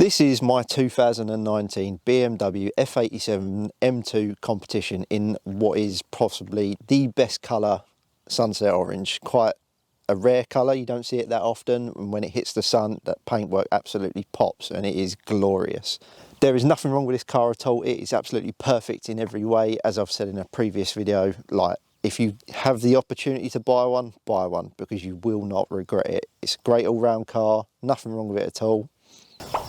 This is my 2019 BMW F87 M2 competition in what is possibly the best colour, sunset orange. Quite a rare colour, you don't see it that often, and when it hits the sun, that paintwork absolutely pops and it is glorious. There is nothing wrong with this car at all. It is absolutely perfect in every way. As I've said in a previous video, like, if you have the opportunity to buy one because you will not regret it. It's a great all-round car, nothing wrong with it at all.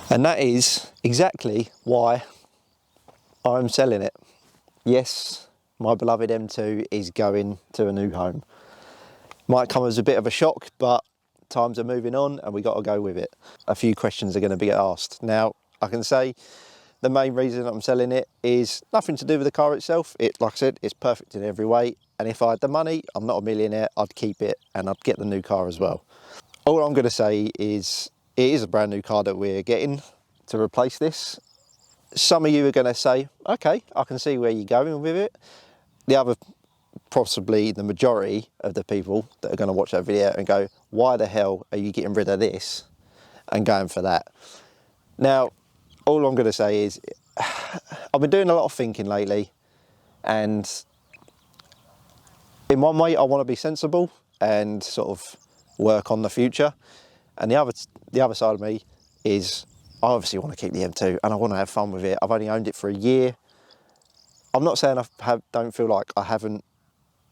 And that is exactly why I'm selling it. Yes, my beloved M2 is going to a new home. Might come as a bit of a shock, but times are moving on and we got to go with it. A few questions are going to be asked. Now, I can say the main reason I'm selling it is nothing to do with the car itself. It, like I said, it's perfect in every way. And if I had the money, I'm not a millionaire, I'd keep it and I'd get the new car as well. All I'm going to say is it is a brand new car that we're getting to replace this. Some of you are going to say, okay, I can see where you're going with it. The other, possibly the majority of the people that are going to watch that video and go, why the hell are you getting rid of this and going for that? Now, all I'm going to say is I've been doing a lot of thinking lately, and in one way I want to be sensible and sort of work on the future, and the other side of me is I obviously want to keep the M2 and I want to have fun with it. I've only owned it for a year. I'm not saying don't feel like I haven't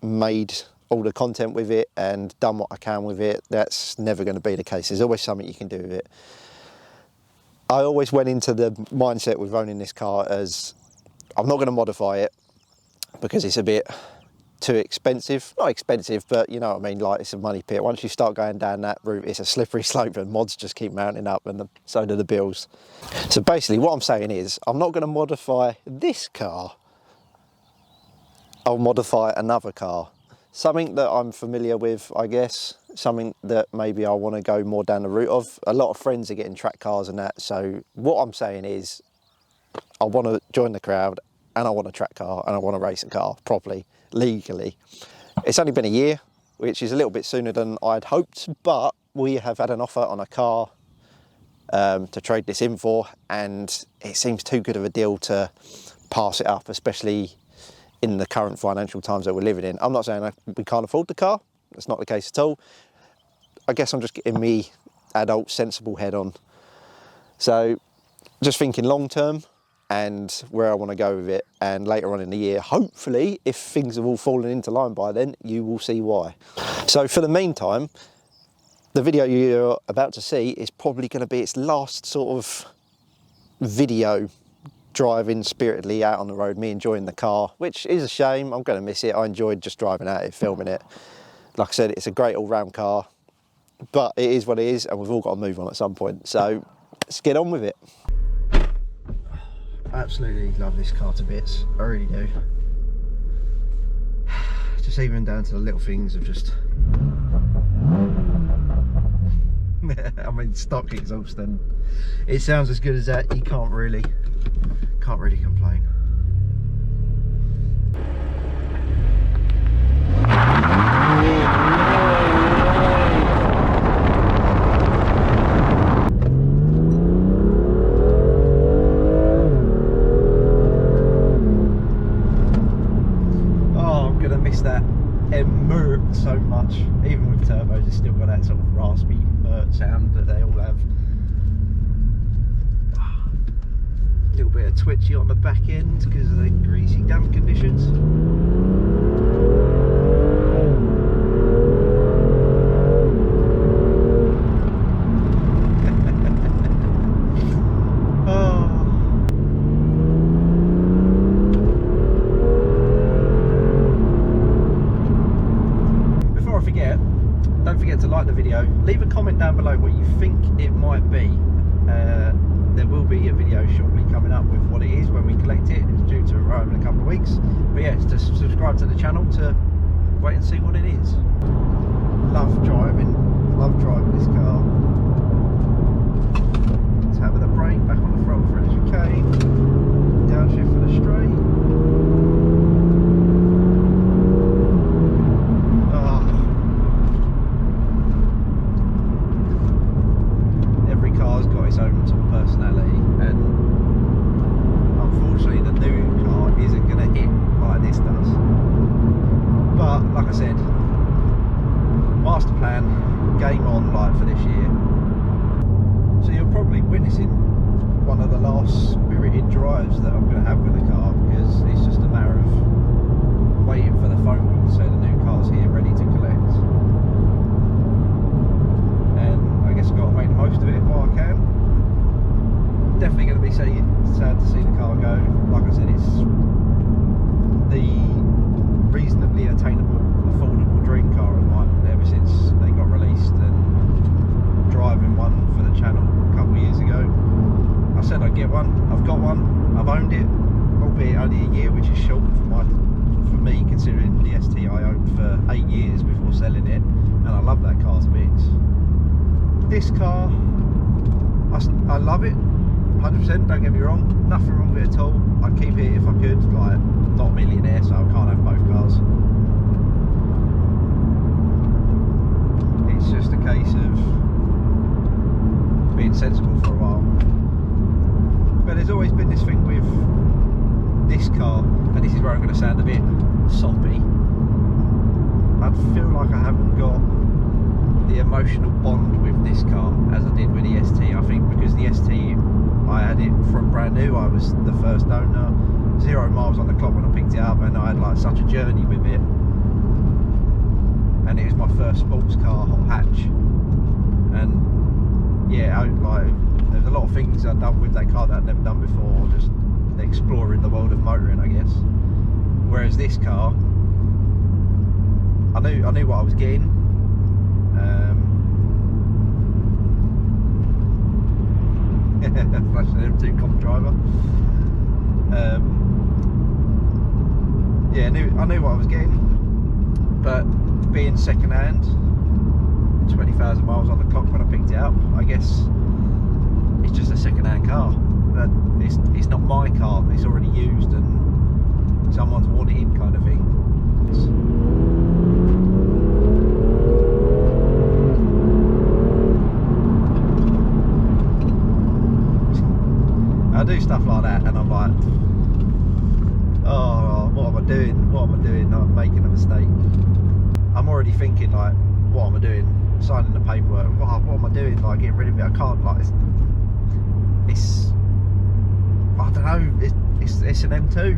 made all the content with it and done what I can with it. That's never going to be the case. There's always something you can do with it. I always went into the mindset with owning this car as I'm not going to modify it because it's a bit too expensive. Not expensive, but you know what I mean, like it's a money pit. Once you start going down that route, it's a slippery slope and mods just keep mounting up, and so do the bills. So basically what I'm saying is I'm not going to modify this car. I'll modify another car. Something that I'm familiar with, I guess. Something that maybe I want to go more down the route of. A lot of friends are getting track cars and that. So what I'm saying is I want to join the crowd and I want a track car and I want to race a car properly, legally. It's only been a year, which is a little bit sooner than I'd hoped, but we have had an offer on a car to trade this in for, and it seems too good of a deal to pass it up, especially in the current financial times that we're living in. I'm not saying we can't afford the car. That's not the case at all. I guess I'm just getting me adult, sensible head on. So just thinking long term and where I want to go with it. And later on in the year, hopefully, if things have all fallen into line by then, you will see why. So for the meantime, the video you're about to see is probably going to be its last sort of video driving spiritedly out on the road, me enjoying the car, which is a shame. I'm going to miss it. I enjoyed just driving out it, filming it. Like I said, it's a great all-round car, but it is what it is, and we've all got to move on at some point. So let's get on with it. I absolutely love this car to bits. I really do. Just even down to the little things of just I mean, stock exhaust, and it sounds as good as that. You can't really complain. Oh, I'm gonna miss that M2 so much. Even with turbos, it's still got that sort of raspy sound that they all have. A little bit of twitchy on the back end because of the greasy damp conditions. Before I forget, don't forget to like the video. Leave a comment down below what you think it might be. There will be a video shortly coming up with what it is when we collect it. It's due to arrive in a couple of weeks. But yeah, just subscribe to the channel to wait and see what it is. Love driving this car. Tab of the brake, back on the throttle for an chicane, downshift for the straight. Every car's got its own sort of personality. sad to see the car go. Like I said, it's the reasonably attainable, affordable dream car of mine ever since they got released, and driving one for the channel a couple of years ago. I said I'd get one. I've got one. I've owned it, albeit only a year, which is short for me, considering the ST I owned for 8 years before selling it, and I love that car to bits. This car, I love it, 100%. Don't get me wrong. Nothing wrong with it at all. I'd keep it if I could. Like, not a millionaire, so I can't have both cars. It's just a case of being sensible for a while. But there's always been this thing with this car, and this is where I'm going to sound a bit soppy. I feel like I haven't got the emotional bond with this car as I did with the ST. I think because the ST, I had it from brand new. I was the first owner, 0 miles on the clock when I picked it up, and I had like such a journey with it. And it was my first sports car, hot hatch. And yeah, there's a lot of things I've done with that car that I'd never done before, just exploring the world of motoring, I guess. Whereas this car, I knew what I was getting. Flashing M2 comp driver. Yeah, I knew what I was getting, but being second hand, 20,000 miles on the clock when I picked it up, I guess it's just a second hand car. It's not my car, it's already used and someone's worn it in, kind of thing. I do stuff like that and I'm like, oh, what am I doing? What am I doing? I'm making a mistake. I'm already thinking like, what am I doing? Signing the paperwork. What am I doing? Like, getting rid of it? I can't. Like, it's I don't know. It's an M2.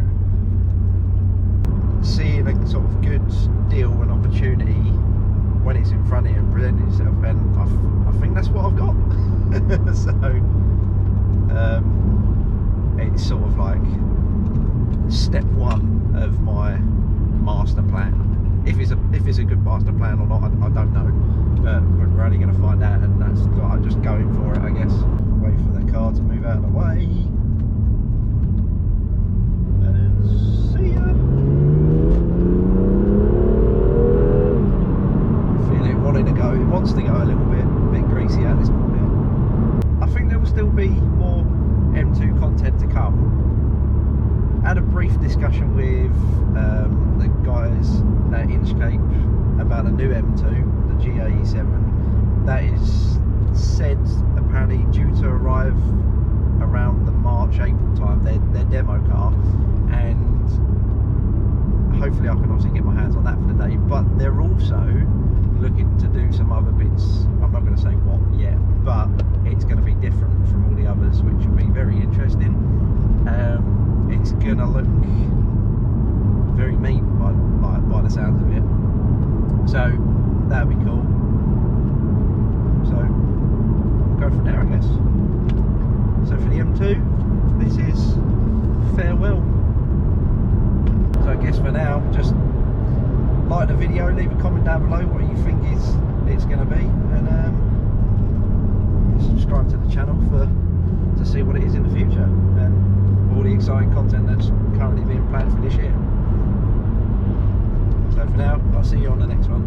Seeing a sort of good deal and opportunity when it's in front of you and presenting itself, and I think that's what I've got. So it's sort of like step one of my master plan. If it's a good master plan or not, I don't know, but we're only going to find out, and that's like just going for it, I guess. Wait for the car to move out of the way, and see ya. Feel it wanting to go. It wants to go a little bit greasy out this morning. I think there will still be more M2 content to come. I had a brief discussion with the guys at Inchcape about a new M2, the GAE7, that is said apparently due to arrive around the March-April time, their demo car, and hopefully I can obviously get my hands on that for the day. But they're also looking to do some other bits. I'm not going to say what yet, but it's going to be different from all the others, which will be very interesting. It's going to look very mean by the sounds of it, so that'll be cool. So we'll go from there, I guess. So for the M2, this is farewell. So I guess for now, just like the video, leave a comment down below what you think it's going to be, and subscribe to the channel to see what it is in the future and all the exciting content that's currently being planned for this year. So for now, I'll see you on the next one.